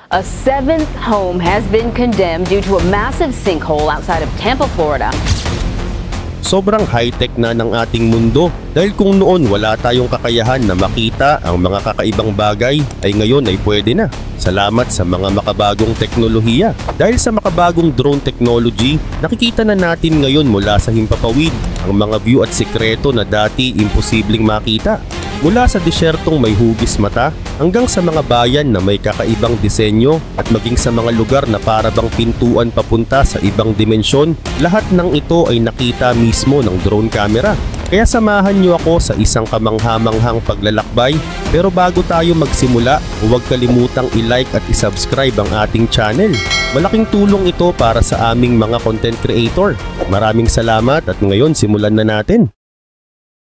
A seventh home has been condemned due to a massive sinkhole outside of Tampa, Florida. Sobrang high-tech na ng ating mundo dahil kung noon wala tayong kakayahan na makita ang mga kakaibang bagay ay ngayon ay pwede na. Salamat sa mga makabagong teknolohiya. Dahil sa makabagong drone technology, nakikita na natin ngayon mula sa himpapawid ang mga view at sikreto na dati imposibleng makita. Mula sa disyertong may hugis mata hanggang sa mga bayan na may kakaibang disenyo at maging sa mga lugar na para bang pintuan papunta sa ibang dimensyon, lahat ng ito ay nakita mismo ng drone camera. Kaya samahan niyo ako sa isang kamangha-manghang paglalakbay. Pero bago tayo magsimula, huwag kalimutang i-like at i-subscribe ang ating channel. Malaking tulong ito para sa aming mga content creator. Maraming salamat at ngayon simulan na natin.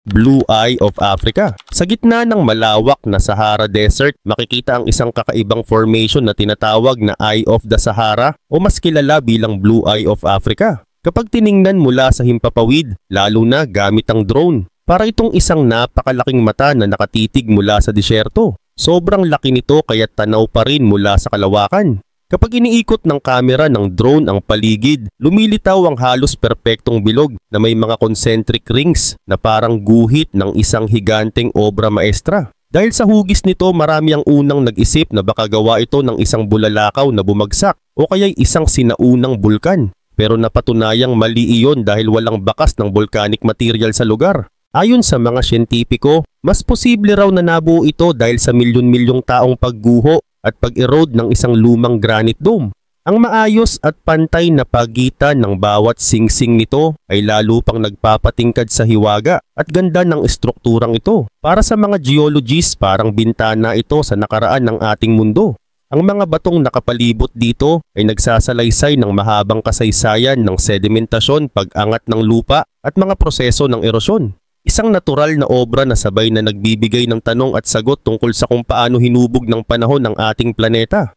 Blue Eye of Africa. Sa gitna ng malawak na Sahara Desert, makikita ang isang kakaibang formation na tinatawag na Eye of the Sahara o mas kilala bilang Blue Eye of Africa. Kapag tiningnan mula sa himpapawid, lalo na gamit ang drone, para itong isang napakalaking mata na nakatitig mula sa disyerto. Sobrang laki nito kaya tanaw pa rin mula sa kalawakan. Kapag iniikot ng kamera ng drone ang paligid, lumilitaw ang halos perpektong bilog na may mga concentric rings na parang guhit ng isang higanteng obra maestra. Dahil sa hugis nito, marami ang unang nag-isip na baka gawa ito ng isang bulalakaw na bumagsak o kaya'y isang sinaunang bulkan. Pero napatunayang mali iyon dahil walang bakas ng volcanic material sa lugar. Ayon sa mga siyentipiko, mas posible raw na nabuo ito dahil sa milyon-milyong taong pagguho at pag-erode ng isang lumang granite dome. Ang maayos at pantay na pagitan ng bawat singsing nito ay lalo pang nagpapatingkad sa hiwaga at ganda ng estrukturang ito. Para sa mga geologists, parang bintana ito sa nakaraan ng ating mundo. Ang mga batong nakapalibot dito ay nagsasalaysay ng mahabang kasaysayan ng sedimentasyon, pag-angat ng lupa at mga proseso ng erosyon. Isang natural na obra na sabay na nagbibigay ng tanong at sagot tungkol sa kung paano hinubog ng panahon ng ating planeta.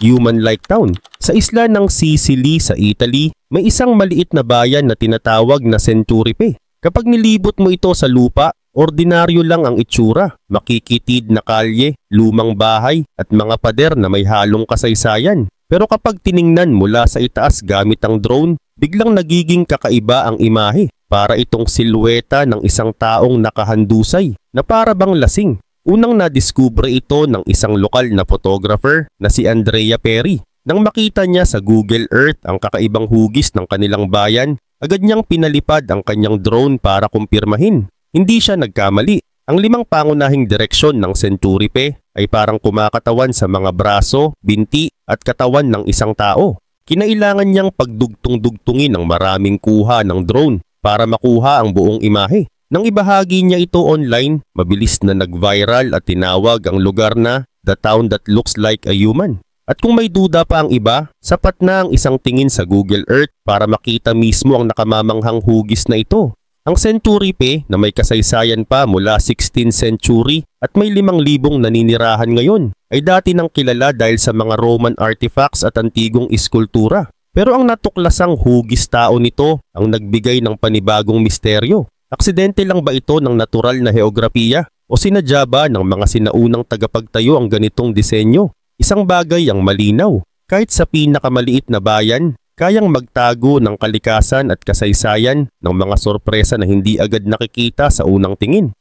Human-like town. Sa isla ng Sicily sa Italy, may isang maliit na bayan na tinatawag na Centuripe. Kapag nilibot mo ito sa lupa, ordinaryo lang ang itsura. Makikitid na kalye, lumang bahay at mga pader na may halong kasaysayan. Pero kapag tiningnan mula sa itaas gamit ang drone, biglang nagiging kakaiba ang imahe. Para itong silweta ng isang taong nakahandusay na para bang lasing. Unang nadiskubre ito ng isang lokal na photographer na si Andrea Perry. Nang makita niya sa Google Earth ang kakaibang hugis ng kanilang bayan, agad niyang pinalipad ang kanyang drone para kumpirmahin. Hindi siya nagkamali. Ang limang pangunahing direksyon ng Centuripe ay parang kumakatawan sa mga braso, binti at katawan ng isang tao. Kinailangan niyang pagdugtong-dugtungin ng maraming kuha ng drone para makuha ang buong imahe. Nang ibahagi niya ito online, mabilis na nag-viral at tinawag ang lugar na The Town That Looks Like a Human. At kung may duda pa ang iba, sapat na ang isang tingin sa Google Earth para makita mismo ang nakamamanghang hugis na ito. Ang Centuripe na may kasaysayan pa mula 16th century at may 5,000 naninirahan ngayon ay dati nang kilala dahil sa mga Roman artifacts at antigong iskultura. Pero ang natuklasang hugis tao nito ang nagbigay ng panibagong misteryo. Aksidente lang ba ito ng natural na heograpiya o sinadya ba ng mga sinaunang tagapagtayo ang ganitong disenyo? Isang bagay ang malinaw, kahit sa pinakamaliit na bayan, kayang magtago ng kalikasan at kasaysayan ng mga sorpresa na hindi agad nakikita sa unang tingin.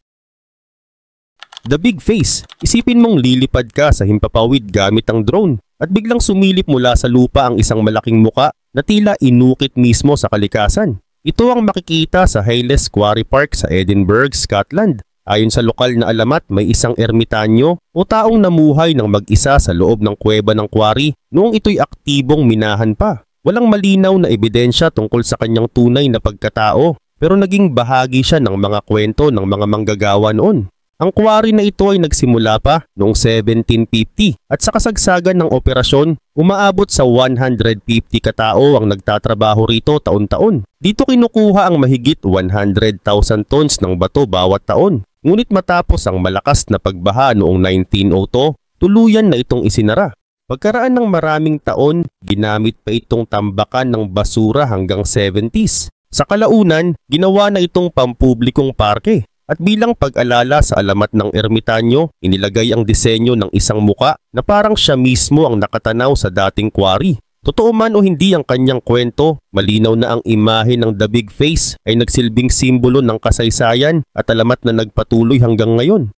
The Big Face. Isipin mong lilipad ka sa himpapawid gamit ang drone at biglang sumilip mula sa lupa ang isang malaking muka na tila inukit mismo sa kalikasan. Ito ang makikita sa Hayles Quarry Park sa Edinburgh, Scotland. Ayon sa lokal na alamat, may isang ermitanyo o taong namuhay ng mag-isa sa loob ng kuweba ng quarry noong ito'y aktibong minahan pa. Walang malinaw na ebidensya tungkol sa kanyang tunay na pagkatao pero naging bahagi siya ng mga kwento ng mga manggagawa noon. Ang quarry na ito ay nagsimula pa noong 1750 at sa kasagsagan ng operasyon, umaabot sa 150 katao ang nagtatrabaho rito taon-taon. Dito kinukuha ang mahigit 100,000 tons ng bato bawat taon. Ngunit matapos ang malakas na pagbaha noong 1902, tuluyan na itong isinara. Pagkaraan ng maraming taon, ginamit pa itong tambakan ng basura hanggang 70s. Sa kalaunan, ginawa na itong pampublikong parke. At bilang pag-alala sa alamat ng ermitanyo, inilagay ang disenyo ng isang muka na parang siya mismo ang nakatanaw sa dating quarry. Totoo man o hindi ang kanyang kwento, malinaw na ang imahe ng The Big Face ay nagsilbing simbolo ng kasaysayan at alamat na nagpatuloy hanggang ngayon.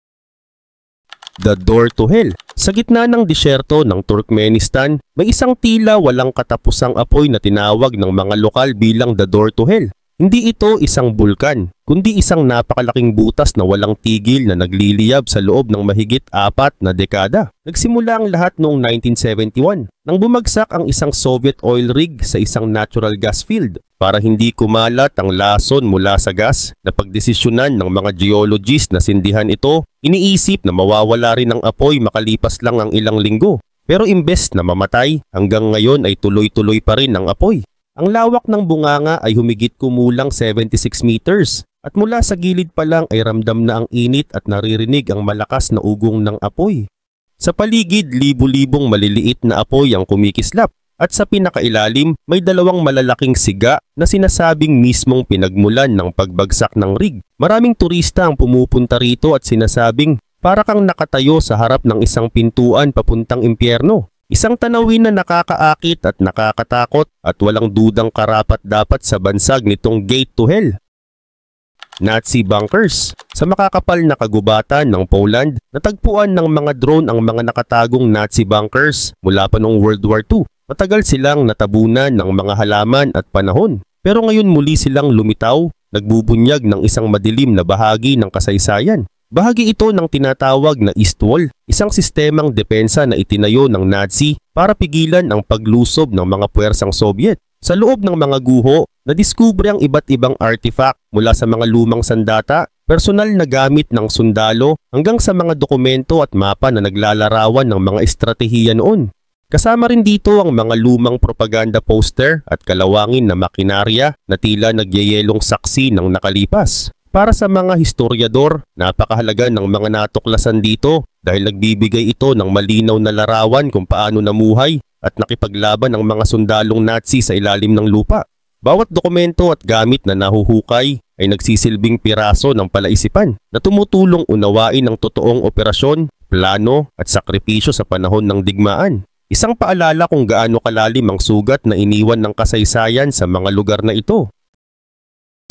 The Door to Hell. Sa gitna ng disyerto ng Turkmenistan, may isang tila walang katapusang apoy na tinawag ng mga lokal bilang The Door to Hell. Hindi ito isang bulkan, kundi isang napakalaking butas na walang tigil na nagliliyab sa loob ng mahigit 4 na dekada. Nagsimula ang lahat noong 1971 nang bumagsak ang isang Soviet oil rig sa isang natural gas field. Para hindi kumalat ang lason mula sa gas, napagdesisyonan ng mga geologists na sindihan ito, iniisip na mawawala rin ang apoy makalipas lang ang ilang linggo. Pero imbes na mamatay, hanggang ngayon ay tuloy-tuloy pa rin ang apoy. Ang lawak ng bunganga ay humigit kumulang 76 meters at mula sa gilid pa lang ay ramdam na ang init at naririnig ang malakas na ugong ng apoy. Sa paligid, libu-libong maliliit na apoy ang kumikislap at sa pinakailalim may dalawang malalaking siga na sinasabing mismong pinagmulan ng pagbagsak ng rig. Maraming turista ang pumupunta rito at sinasabing para kang nakatayo sa harap ng isang pintuan papuntang impyerno. Isang tanawin na nakakaakit at nakakatakot at walang dudang karapat-dapat sa bansag nitong Gate to Hell. Nazi bunkers. Sa makakapal na kagubatan ng Poland, natagpuan ng mga drone ang mga nakatagong Nazi bunkers mula pa noong World War II. Matagal silang natabunan ng mga halaman at panahon. Pero ngayon muli silang lumitaw, nagbubunyag ng isang madilim na bahagi ng kasaysayan. Bahagi ito ng tinatawag na East Wall, isang sistemang depensa na itinayo ng Nazi para pigilan ang paglusob ng mga puwersang Soviet. Sa loob ng mga guho, nadiskubre ang iba't ibang artifact mula sa mga lumang sandata, personal na gamit ng sundalo hanggang sa mga dokumento at mapa na naglalarawan ng mga estratehiya noon. Kasama rin dito ang mga lumang propaganda poster at kalawangin na makinarya na tila nagyayelong saksi ng nakalipas. Para sa mga historiador, napakahalaga ng mga natuklasan dito dahil nagbibigay ito ng malinaw na larawan kung paano namuhay at nakipaglaban ang mga sundalong Nazi sa ilalim ng lupa. Bawat dokumento at gamit na nahuhukay ay nagsisilbing piraso ng palaisipan na tumutulong unawain ang totoong operasyon, plano at sakripisyo sa panahon ng digmaan. Isang paalala kung gaano kalalim ang sugat na iniwan ng kasaysayan sa mga lugar na ito.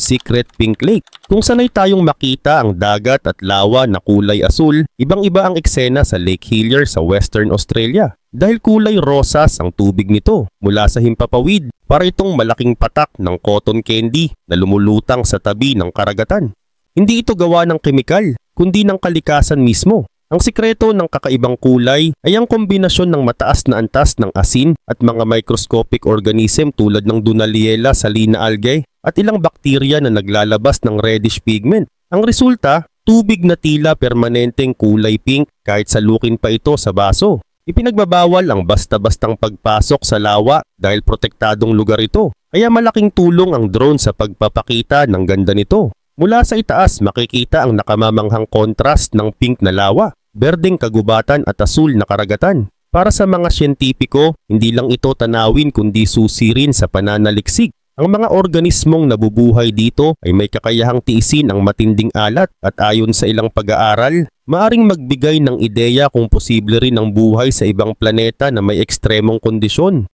Secret Pink Lake. Kung sanay tayong makita ang dagat at lawa na kulay asul, ibang-iba ang eksena sa Lake Hillier sa Western Australia. Dahil kulay rosas ang tubig nito mula sa himpapawid, para itong malaking patak ng cotton candy na lumulutang sa tabi ng karagatan. Hindi ito gawa ng kemikal, kundi ng kalikasan mismo. Ang sikreto ng kakaibang kulay ay ang kombinasyon ng mataas na antas ng asin at mga microscopic organism tulad ng Dunaliella salina algae at ilang bakterya na naglalabas ng reddish pigment. Ang resulta, tubig na tila permanenteng kulay pink kahit salukin pa ito sa baso. Ipinagbabawal ang basta-bastang pagpasok sa lawa dahil protektadong lugar ito. Kaya malaking tulong ang drone sa pagpapakita ng ganda nito. Mula sa itaas makikita ang nakamamanghang contrast ng pink na lawa, berdeng kagubatan at asul na karagatan. Para sa mga siyentipiko, hindi lang ito tanawin kundi susi rin sa pananaliksik. Ang mga organismong nabubuhay dito ay may kakayahang tiisin ang matinding alat at ayon sa ilang pag-aaral, maaring magbigay ng ideya kung posible rin ang buhay sa ibang planeta na may ekstremong kondisyon.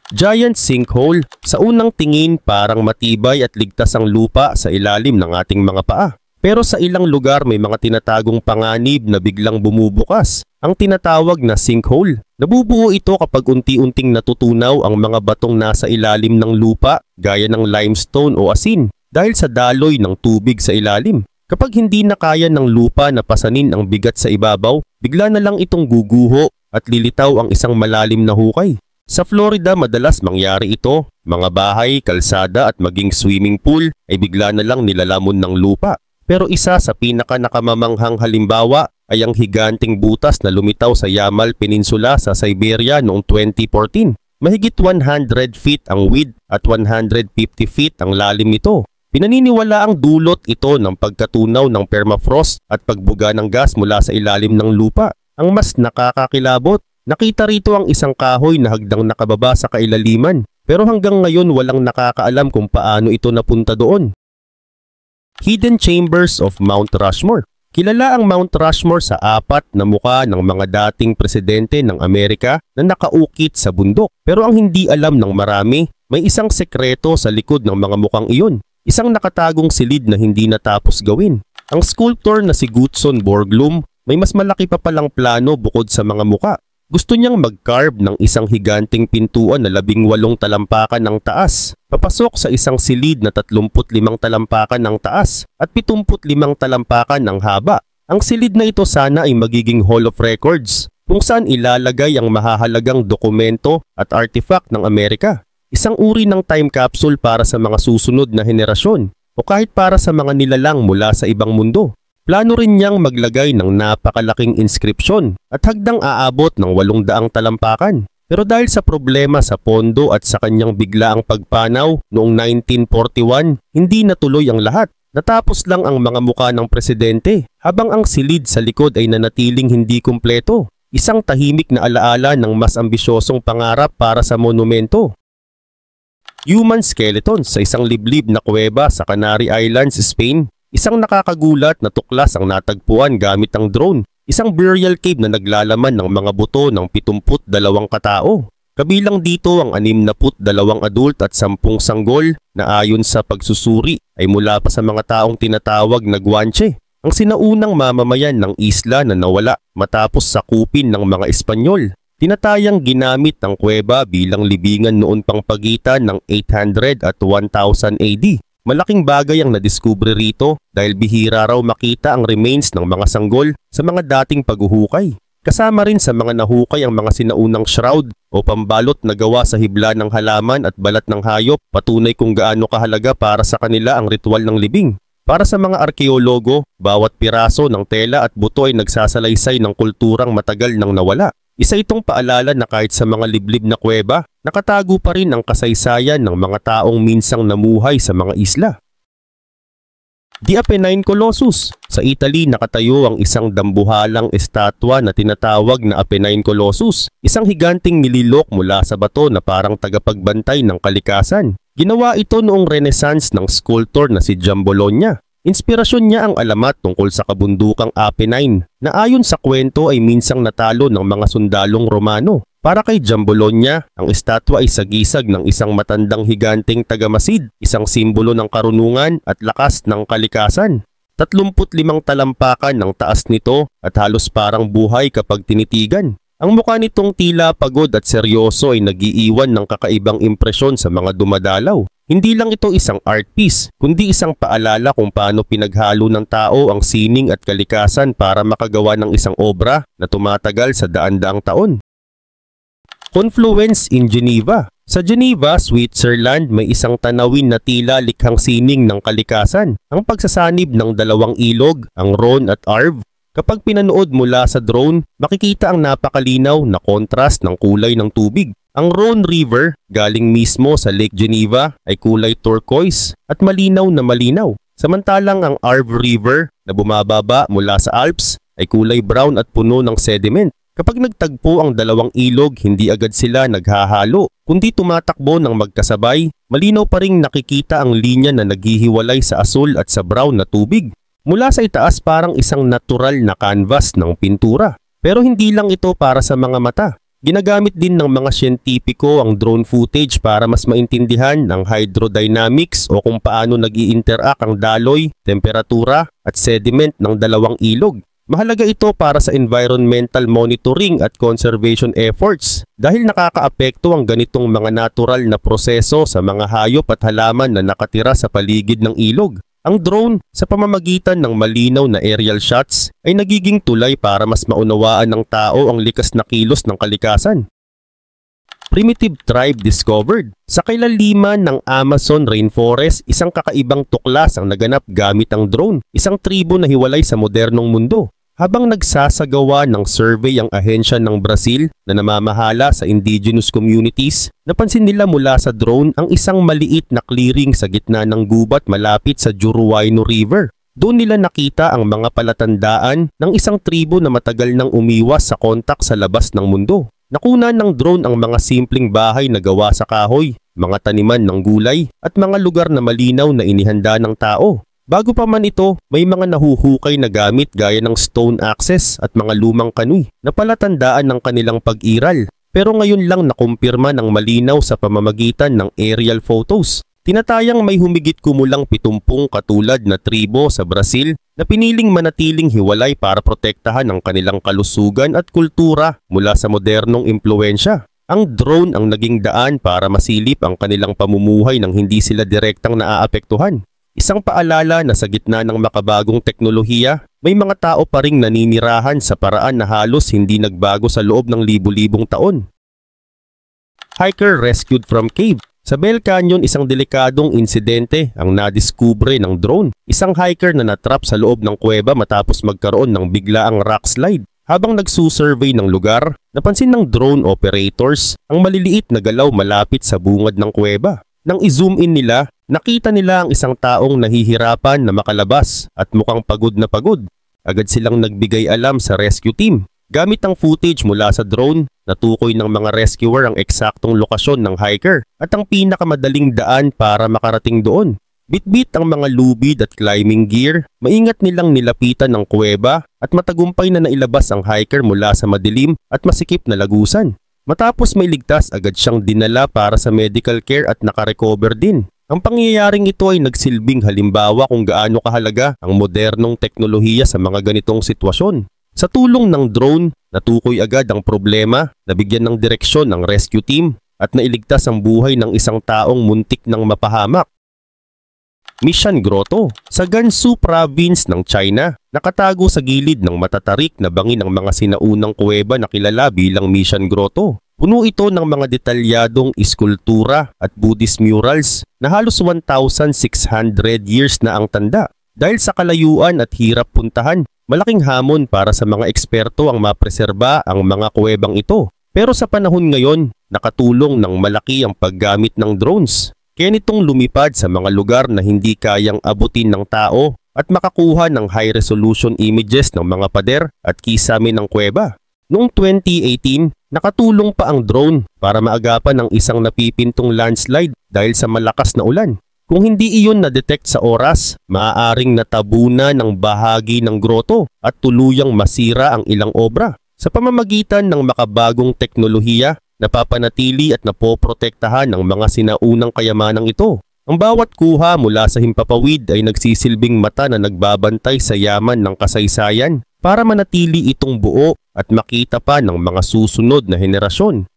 Giant sinkhole. Sa unang tingin parang matibay at ligtas ang lupa sa ilalim ng ating mga paa. Pero sa ilang lugar may mga tinatagong panganib na biglang bumubukas, ang tinatawag na sinkhole. Nabubuo ito kapag unti-unting natutunaw ang mga batong nasa ilalim ng lupa gaya ng limestone o asin dahil sa daloy ng tubig sa ilalim. Kapag hindi na kaya ng lupa na pasanin ang bigat sa ibabaw, bigla na lang itong guguho at lilitaw ang isang malalim na hukay. Sa Florida madalas mangyari ito, mga bahay, kalsada at maging swimming pool ay bigla na lang nilalamon ng lupa. Pero isa sa pinaka-nakamamanghang halimbawa ay ang higanting butas na lumitaw sa Yamal Peninsula sa Siberia noong 2014. Mahigit 100 feet ang width at 150 feet ang lalim nito. Pinaniniwala ang dulot ito ng pagkatunaw ng permafrost at pagbuga ng gas mula sa ilalim ng lupa. Ang mas nakakakilabot, nakita rito ang isang kahoy na hagdang nakababa sa kailaliman. Pero hanggang ngayon walang nakakaalam kung paano ito napunta doon. Hidden Chambers of Mount Rushmore. Kilala ang Mount Rushmore sa apat na muka ng mga dating presidente ng Amerika na nakaukit sa bundok. Pero ang hindi alam ng marami, may isang sekreto sa likod ng mga mukang iyon. Isang nakatagong silid na hindi natapos gawin. Ang sculptor na si Gutzon Borglum may mas malaki pa palang plano bukod sa mga muka. Gusto niyang mag-carve ng isang higanting pintuan na 18 talampakan ng taas, papasok sa isang silid na 35 talampakan ng taas at 75 talampakan ng haba. Ang silid na ito sana ay magiging Hall of Records, kung saan ilalagay ang mahahalagang dokumento at artifact ng Amerika. Isang uri ng time capsule para sa mga susunod na henerasyon o kahit para sa mga nilalang mula sa ibang mundo. Plano rin niyang maglagay ng napakalaking inskripsyon at hagdang aabot ng 800 talampakan. Pero dahil sa problema sa pondo at sa kanyang biglaang pagpanaw noong 1941, hindi natuloy ang lahat. Natapos lang ang mga muka ng presidente habang ang silid sa likod ay nanatiling hindi kumpleto. Isang tahimik na alaala ng mas ambisyosong pangarap para sa monumento. Human skeletons sa isang liblib na kuweba sa Canary Islands, Spain. Isang nakakagulat na tuklas ang natagpuan gamit ang drone. Isang burial cave na naglalaman ng mga buto ng 72 katao. Kabilang dito ang 62 adult at 10 sanggol na ayon sa pagsusuri ay mula pa sa mga taong tinatawag na Guanche, ang sinaunang mamamayan ng isla na nawala matapos sakupin ng mga Espanyol. Tinatayang ginamit ang kuweba bilang libingan noon pang pagitan ng 800 at 1000 AD. Malaking bagay ang nadiskubre rito dahil bihira raw makita ang remains ng mga sanggol sa mga dating paghuhukay. Kasama rin sa mga nahukay ang mga sinaunang shroud o pambalot na gawa sa hibla ng halaman at balat ng hayop, patunay kung gaano kahalaga para sa kanila ang ritual ng libing. Para sa mga arkeologo, bawat piraso ng tela at buto ay nagsasalaysay ng kulturang matagal nang nawala. Isa itong paalala na kahit sa mga liblib na kuweba, nakatago pa rin ang kasaysayan ng mga taong minsang namuhay sa mga isla. The Apennine Colossus. Sa Italy nakatayo ang isang dambuhalang estatwa na tinatawag na Apennine Colossus, isang higanting nililok mula sa bato na parang tagapagbantay ng kalikasan. Ginawa ito noong Renaissance ng sculptor na si Giambologna. Inspirasyon niya ang alamat tungkol sa kabundukang Apennine na ayon sa kwento ay minsang natalo ng mga sundalong Romano. Para kay Giambologna, ang estatwa ay sagisag ng isang matandang higanting tagamasid, isang simbolo ng karunungan at lakas ng kalikasan. 35 talampakan ng taas nito at halos parang buhay kapag tinitigan. Ang mukha nitong tila pagod at seryoso ay nagiiwan ng kakaibang impresyon sa mga dumadalaw. Hindi lang ito isang art piece, kundi isang paalala kung paano pinaghalo ng tao ang sining at kalikasan para makagawa ng isang obra na tumatagal sa daan-daang taon. Confluence in Geneva. Sa Geneva, Switzerland, may isang tanawin na tila likhang sining ng kalikasan. Ang pagsasanib ng dalawang ilog, ang Rhone at Arve. Kapag pinanood mula sa drone, makikita ang napakalinaw na kontrast ng kulay ng tubig. Ang Rhone River, galing mismo sa Lake Geneva, ay kulay turquoise at malinaw na malinaw. Samantalang ang Arve River, na bumababa mula sa Alps, ay kulay brown at puno ng sediment. Kapag nagtagpo ang dalawang ilog, hindi agad sila naghahalo, kundi tumatakbo ng magkasabay. Malinaw pa ring nakikita ang linya na naghihiwalay sa asul at sa brown na tubig. Mula sa itaas parang isang natural na canvas ng pintura. Pero hindi lang ito para sa mga mata. Ginagamit din ng mga siyentipiko ang drone footage para mas maintindihan ang hydrodynamics o kung paano nag-i-interact ang daloy, temperatura at sediment ng dalawang ilog. Mahalaga ito para sa environmental monitoring at conservation efforts dahil nakakaapekto ang ganitong mga natural na proseso sa mga hayop at halaman na nakatira sa paligid ng ilog. Ang drone, sa pamamagitan ng malinaw na aerial shots, ay nagiging tulay para mas maunawaan ng tao ang likas na kilos ng kalikasan. Primitive tribe discovered. Sa kailaliman ng Amazon Rainforest, isang kakaibang tuklas ang naganap gamit ang drone, isang tribo na hiwalay sa modernong mundo. Habang nagsasagawa ng survey ang ahensya ng Brazil na namamahala sa indigenous communities, napansin nila mula sa drone ang isang maliit na clearing sa gitna ng gubat malapit sa Juruayno River. Doon nila nakita ang mga palatandaan ng isang tribo na matagal nang umiwas sa kontak sa labas ng mundo. Nakunan ng drone ang mga simpleng bahay na gawa sa kahoy, mga taniman ng gulay at mga lugar na malinaw na inihanda ng tao. Bago pa man ito, may mga nahuhukay na gamit gaya ng stone axes at mga lumang kanoy na palatandaan ng kanilang pag-iral. Pero ngayon lang nakumpirma ng malinaw sa pamamagitan ng aerial photos. Tinatayang may humigit kumulang 70 katulad na tribo sa Brazil na piniling manatiling hiwalay para protektahan ang kanilang kalusugan at kultura mula sa modernong impluensya. Ang drone ang naging daan para masilip ang kanilang pamumuhay nang hindi sila direktang naaapektuhan. Isang paalala na sa gitna ng makabagong teknolohiya, may mga tao pa ring naninirahan sa paraan na halos hindi nagbago sa loob ng libu-libong taon. Hiker rescued from cave. Sa Bell Canyon, isang delikadong insidente ang nadiskubre ng drone. Isang hiker na natrap sa loob ng kuweba matapos magkaroon ng biglaang rock slide. Habang nagsusurvey ng lugar, napansin ng drone operators ang maliliit na galaw malapit sa bungad ng kuweba. Nang i-zoom in nila, nakita nila ang isang taong nahihirapan na makalabas at mukhang pagod na pagod. Agad silang nagbigay alam sa rescue team. Gamit ang footage mula sa drone, natukoy ng mga rescuer ang eksaktong lokasyon ng hiker at ang pinakamadaling daan para makarating doon. Bitbit ang mga lubid at climbing gear, maingat nilang nilapitan ang kuweba at matagumpay na nailabas ang hiker mula sa madilim at masikip na lagusan. Matapos may ligtas, agad siyang dinala para sa medical care at nakarecover din. Ang pangyayaring ito ay nagsilbing halimbawa kung gaano kahalaga ang modernong teknolohiya sa mga ganitong sitwasyon. Sa tulong ng drone, natukoy agad ang problema, nabigyan ng direksyon ng rescue team at nailigtas ang buhay ng isang taong muntik ng mapahamak. Mission Grotto. Sa Gansu Province ng China, nakatago sa gilid ng matatarik na bangin ang mga sinaunang kuweba na kilala bilang Mission Grotto. Puno ito ng mga detalyadong iskultura at Buddhist murals na halos 1,600 years na ang tanda. Dahil sa kalayuan at hirap puntahan, malaking hamon para sa mga eksperto ang mapreserba ang mga kuwebang ito. Pero sa panahon ngayon, nakatulong ng malaki ang paggamit ng drones. Kaya nitong lumipad sa mga lugar na hindi kayang abutin ng tao at makakuha ng high-resolution images ng mga pader at kisame ng kuweba. Noong 2018, nakatulong pa ang drone para maagapan ang isang napipintong landslide dahil sa malakas na ulan. Kung hindi iyon na-detect sa oras, maaaring natabunan ng bahagi ng groto at tuluyang masira ang ilang obra. Sa pamamagitan ng makabagong teknolohiya, napapanatili at napoprotektahan ang mga sinaunang kayamanang ito. Ang bawat kuha mula sa himpapawid ay nagsisilbing mata na nagbabantay sa yaman ng kasaysayan para manatili itong buo at makita pa ng mga susunod na henerasyon.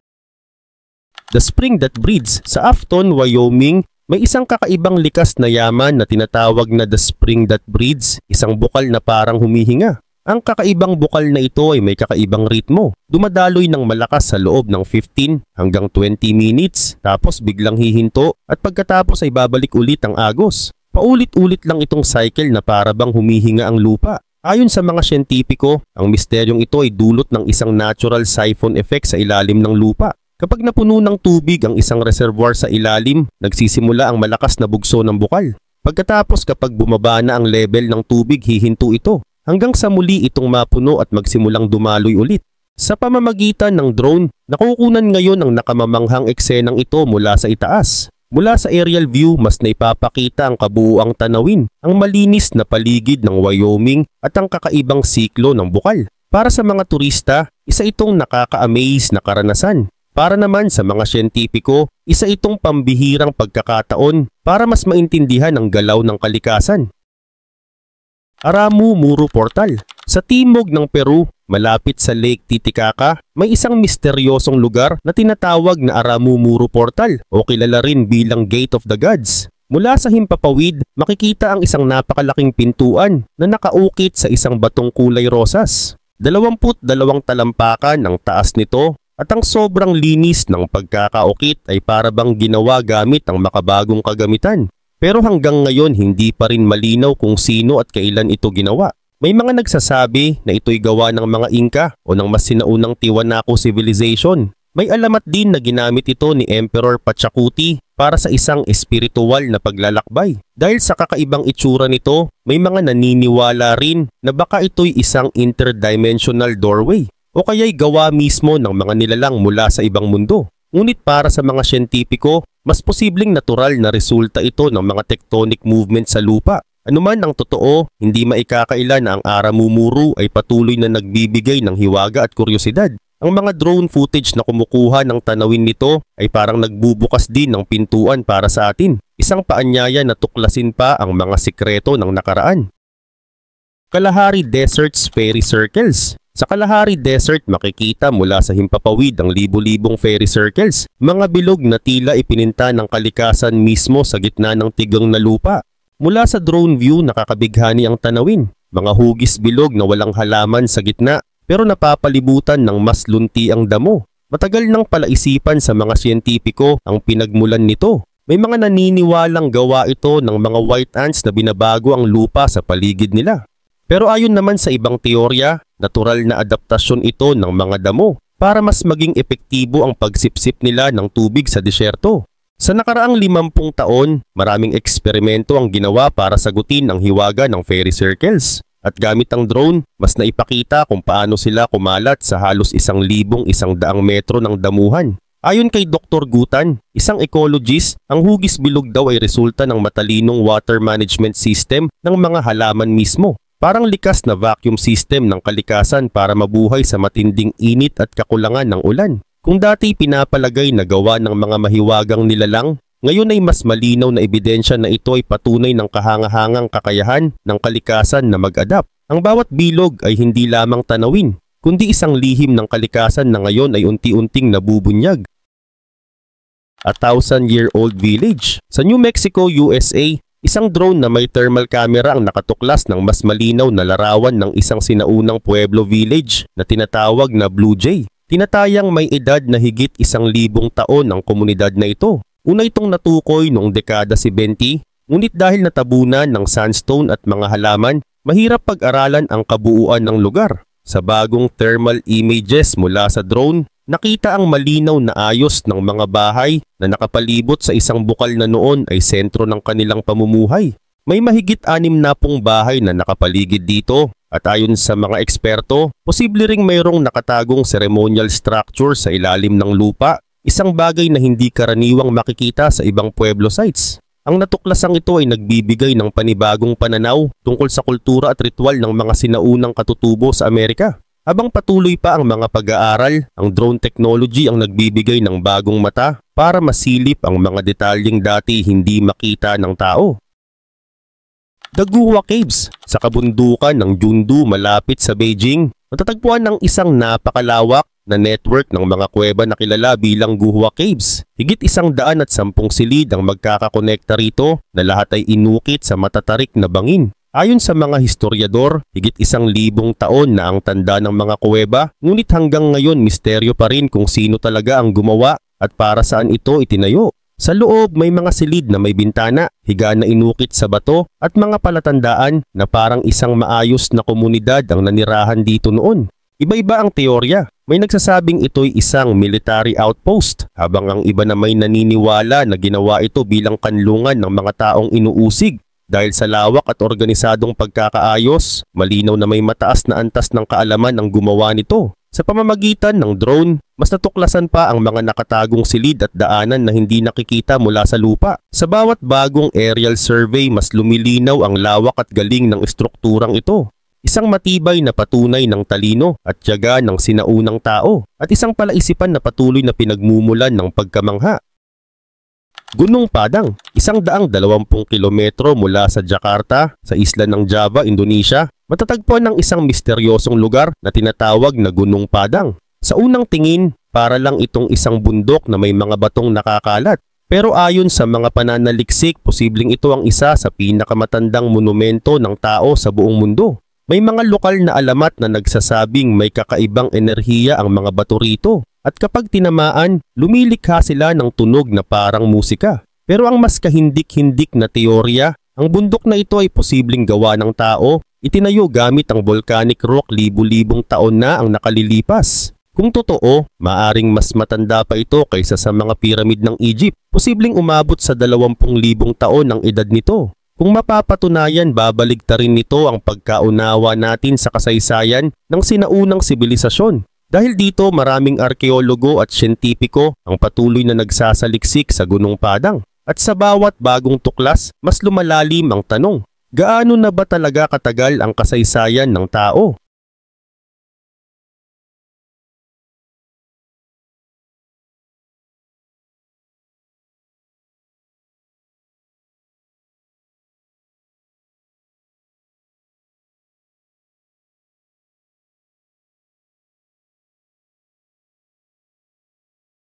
The Spring That Breeds. Sa Afton, Wyoming, may isang kakaibang likas na yaman na tinatawag na The Spring That Breeds, isang bukal na parang humihinga. Ang kakaibang bukal na ito ay may kakaibang ritmo. Dumadaloy ng malakas sa loob ng 15 hanggang 20 minutes, tapos biglang hihinto at pagkatapos ay babalik ulit ang agos. Paulit-ulit lang itong cycle na para bang humihinga ang lupa. Ayon sa mga siyentipiko, ang misteryong ito ay dulot ng isang natural siphon effect sa ilalim ng lupa. Kapag napuno ng tubig ang isang reservoir sa ilalim, nagsisimula ang malakas na bugso ng bukal. Pagkatapos kapag bumaba na ang level ng tubig, hihinto ito. Hanggang sa muli itong mapuno at magsimulang dumaloy ulit. Sa pamamagitan ng drone, nakukunan ngayon ang nakamamanghang eksenang ito mula sa itaas. Mula sa aerial view, mas naipapakita ang kabuuang tanawin, ang malinis na paligid ng Wyoming at ang kakaibang siklo ng bukal. Para sa mga turista, isa itong nakaka-amaze na karanasan. Para naman sa mga siyentipiko, isa itong pambihirang pagkakataon para mas maintindihan ang galaw ng kalikasan. Aramu Muru Portal. Sa timog ng Peru, malapit sa Lake Titicaca, may isang misteryosong lugar na tinatawag na Aramu Muru Portal o kilala rin bilang Gate of the Gods. Mula sa himpapawid, makikita ang isang napakalaking pintuan na nakaukit sa isang batong kulay rosas. 22 talampakan ang taas nito at ang sobrang linis ng pagkakaukit ay parabang ginawa gamit ang makabagong kagamitan. Pero hanggang ngayon hindi pa rin malinaw kung sino at kailan ito ginawa. May mga nagsasabi na ito'y gawa ng mga Inca o ng mas sinaunang Tiwanaku civilization. May alamat din na ginamit ito ni Emperor Pachacuti para sa isang espiritual na paglalakbay. Dahil sa kakaibang itsura nito, may mga naniniwala rin na baka ito'y isang interdimensional doorway o kaya'y gawa mismo ng mga nilalang mula sa ibang mundo. Ngunit para sa mga siyentipiko, mas posibleng natural na resulta ito ng mga tectonic movement sa lupa. Anuman ang totoo, hindi maikakaila na ang Aramumuru ay patuloy na nagbibigay ng hiwaga at kuryosidad. Ang mga drone footage na kumukuha ng tanawin nito ay parang nagbubukas din ng pintuan para sa atin. Isang paanyaya na tuklasin pa ang mga sikreto ng nakaraan. Kalahari Desert's Fairy Circles. Sa Kalahari Desert makikita mula sa himpapawid ang libu-libong fairy circles, mga bilog na tila ipininta ng kalikasan mismo sa gitna ng tigang na lupa. Mula sa drone view nakakabighani ang tanawin, mga hugis bilog na walang halaman sa gitna pero napapalibutan ng mas lunti ang damo. Matagal nang palaisipan sa mga siyentipiko ang pinagmulan nito. May mga naniniwalang gawa ito ng mga white ants na binabago ang lupa sa paligid nila. Pero ayon naman sa ibang teorya, natural na adaptasyon ito ng mga damo para mas maging epektibo ang pagsipsip nila ng tubig sa disyerto. Sa nakaraang 50 taon, maraming eksperimento ang ginawa para sagutin ang hiwaga ng fairy circles. At gamit ang drone, mas naipakita kung paano sila kumalat sa halos 1,100 metro ng damuhan. Ayon kay Dr. Gutan, isang ecologist, ang hugis bilog daw ay resulta ng matalinong water management system ng mga halaman mismo. Parang likas na vacuum system ng kalikasan para mabuhay sa matinding init at kakulangan ng ulan. Kung dati pinapalagay na gawa ng mga mahiwagang nilalang, ngayon ay mas malinaw na ebidensya na ito ay patunay ng kahangahangang kakayahan ng kalikasan na mag-adapt. Ang bawat bilog ay hindi lamang tanawin, kundi isang lihim ng kalikasan na ngayon ay unti-unting nabubunyag. A 1,000-year-old village. Sa New Mexico, USA, isang drone na may thermal camera ang nakatuklas ng mas malinaw na larawan ng isang sinaunang Pueblo village na tinatawag na Blue Jay. Tinatayang may edad na higit 1,000 taon ang komunidad na ito. Una itong natukoy noong dekada 70, ngunit dahil natabunan ng sandstone at mga halaman, mahirap pag-aralan ang kabuuan ng lugar. Sa bagong thermal images mula sa drone, nakita ang malinaw na ayos ng mga bahay na nakapalibot sa isang bukal na noon ay sentro ng kanilang pamumuhay. May mahigit 60 bahay na nakapaligid dito at ayon sa mga eksperto, posible ring mayroong nakatagong ceremonial structure sa ilalim ng lupa. Isang bagay na hindi karaniwang makikita sa ibang pueblo sites. Ang natuklasang ito ay nagbibigay ng panibagong pananaw tungkol sa kultura at ritual ng mga sinaunang katutubo sa Amerika. Habang patuloy pa ang mga pag-aaral, ang drone technology ang nagbibigay ng bagong mata para masilip ang mga detalyeng dati hindi makita ng tao. Daguhua Caves. Sa kabundukan ng Jundu malapit sa Beijing, matatagpuan ng isang napakalawak na network ng mga kuweba na kilala bilang Guhua Caves. Higit 110 silid ang magkakakonekta rito na lahat ay inukit sa matatarik na bangin. Ayon sa mga historiador, higit 1,000 taon na ang tanda ng mga kuweba, ngunit hanggang ngayon misteryo pa rin kung sino talaga ang gumawa at para saan ito itinayo. Sa loob may mga silid na may bintana, higa na inukit sa bato at mga palatandaan na parang isang maayos na komunidad ang nanirahan dito noon. Iba-iba ang teorya. May nagsasabing ito'y isang military outpost, habang ang iba na may naniniwala na ginawa ito bilang kanlungan ng mga taong inuusig. Dahil sa lawak at organisadong pagkakaayos, malinaw na may mataas na antas ng kaalaman ang gumawa nito. Sa pamamagitan ng drone, mas natuklasan pa ang mga nakatagong silid at daanan na hindi nakikita mula sa lupa. Sa bawat bagong aerial survey, mas lumilinaw ang lawak at galing ng estrukturang ito. Isang matibay na patunay ng talino at tiyaga ng sinaunang tao at isang palaisipan na patuloy na pinagmumulan ng pagkamangha. Gunung Padang, 120 kilometro mula sa Jakarta, sa isla ng Java, Indonesia, matatagpuan ng isang misteryosong lugar na tinatawag na Gunung Padang. Sa unang tingin, para lang itong isang bundok na may mga batong nakakalat. Pero ayon sa mga pananaliksik, posibleng ito ang isa sa pinakamatandang monumento ng tao sa buong mundo. May mga lokal na alamat na nagsasabing may kakaibang enerhiya ang mga bato rito. At kapag tinamaan, lumilikha sila ng tunog na parang musika. Pero ang mas kahindik-hindik na teorya, ang bundok na ito ay posibleng gawa ng tao, itinayo gamit ang volcanic rock libu-libong taon na ang nakalilipas. Kung totoo, maaring mas matanda pa ito kaysa sa mga piramid ng Egypt. Posibleng umabot sa 20,000 taon ang edad nito. Kung mapapatunayan, babaligtarin nito ang pagkaunawa natin sa kasaysayan ng sinaunang sibilisasyon. Dahil dito maraming arkeologo at siyentipiko ang patuloy na nagsasaliksik sa Gunung Padang. At sa bawat bagong tuklas, mas lumalalim ang tanong. Gaano na ba talaga katagal ang kasaysayan ng tao?